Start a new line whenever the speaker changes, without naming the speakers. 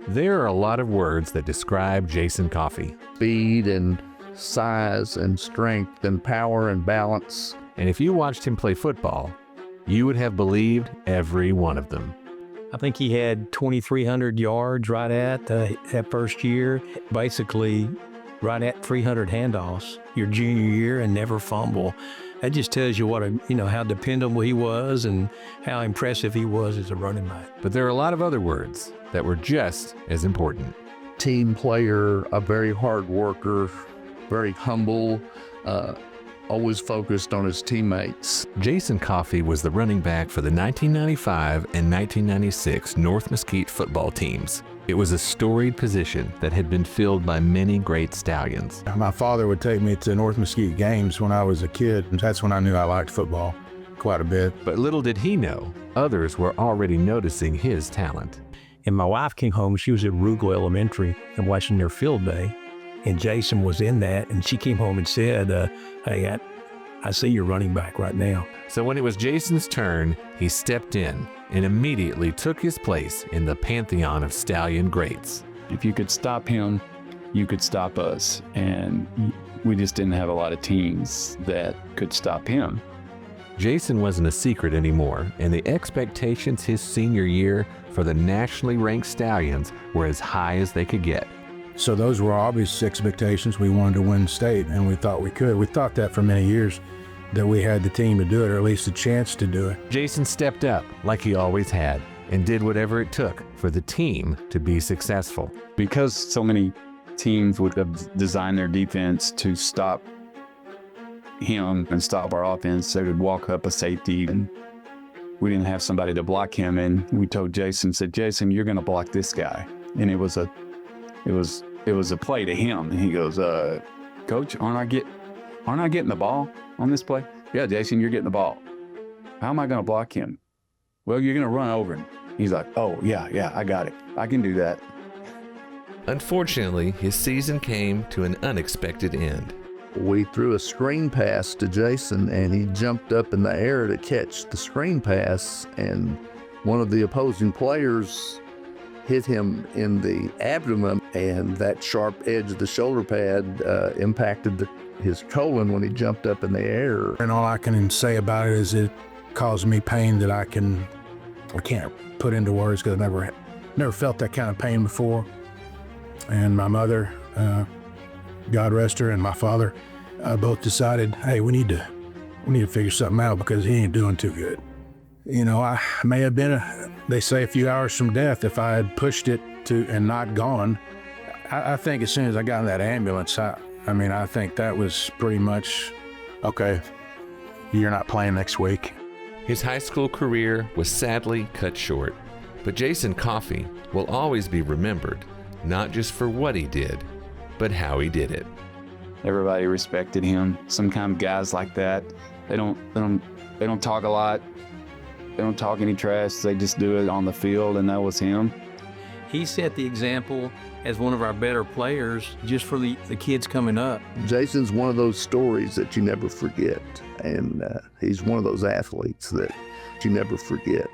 There are a lot of words that describe Jason Coffey.
Speed and size and strength and power and balance.
And if you watched him play football, you would have believed every one of them.
I think he had 2,300 yards right at that first year, basically right at 300 handoffs your junior year and never fumble. That just tells you how dependable he was and how impressive he was as a running back.
But there are a lot of other words that were just as important.
Team player, a very hard worker, very humble, always focused on his teammates.
Jason Coffey was the running back for the 1995 and 1996 North Mesquite football teams. It was a storied position that had been filled by many great stallions.
My father would take me to North Mesquite games when I was a kid, and that's when I knew I liked football quite a bit.
But little did he know, others were already noticing his talent.
And my wife came home, she was at Rugel Elementary and watching their field day. And Jason was in that, and she came home and said, hey, I see your running back right now.
So when it was Jason's turn, he stepped in and immediately took his place in the pantheon of stallion greats.
If you could stop him, you could stop us. And we just didn't have a lot of teams that could stop him.
Jason wasn't a secret anymore, and the expectations his senior year for the nationally ranked Stallions were as high as they could get.
So those were obvious expectations. We wanted to win state, and we thought we could. We thought that for many years, that we had the team to do it, or at least a chance to do it.
Jason stepped up like he always had and did whatever it took for the team to be successful.
Because so many teams would have designed their defense to stop him and stop our offense, they would walk up a safety, and we didn't have somebody to block him. And we told Jason, Jason, you're going to block this guy. And it was a play to him. And he goes, Coach, aren't I getting the ball on this play? Yeah, Jason, you're getting the ball. How am I going to block him? Well, you're going to run over him. He's like, oh, yeah, I got it. I can do that.
Unfortunately, his season came to an unexpected end.
We threw a screen pass to Jason, and he jumped up in the air to catch the screen pass, and one of the opposing players hit him in the abdomen, and that sharp edge of the shoulder pad impacted his colon when he jumped up in the air.
And all I can say about it is it caused me pain that I can't put into words, because I never felt that kind of pain before. And my mother, God rest her, and my father both decided, hey, we need to figure something out, because he ain't doing too good. I may have been, they say, a few hours from death if I had pushed it and not gone. I think as soon as I got in that ambulance, I think that was pretty much, okay, you're not playing next week.
His high school career was sadly cut short, but Jason Coffey will always be remembered, not just for what he did, but how he did it.
Everybody respected him. Sometimes guys like that, they don't talk a lot. They don't talk any trash. They just do it on the field, and that was him.
He set the example as one of our better players just for the kids coming up.
Jason's one of those stories that you never forget, and he's one of those athletes that you never forget.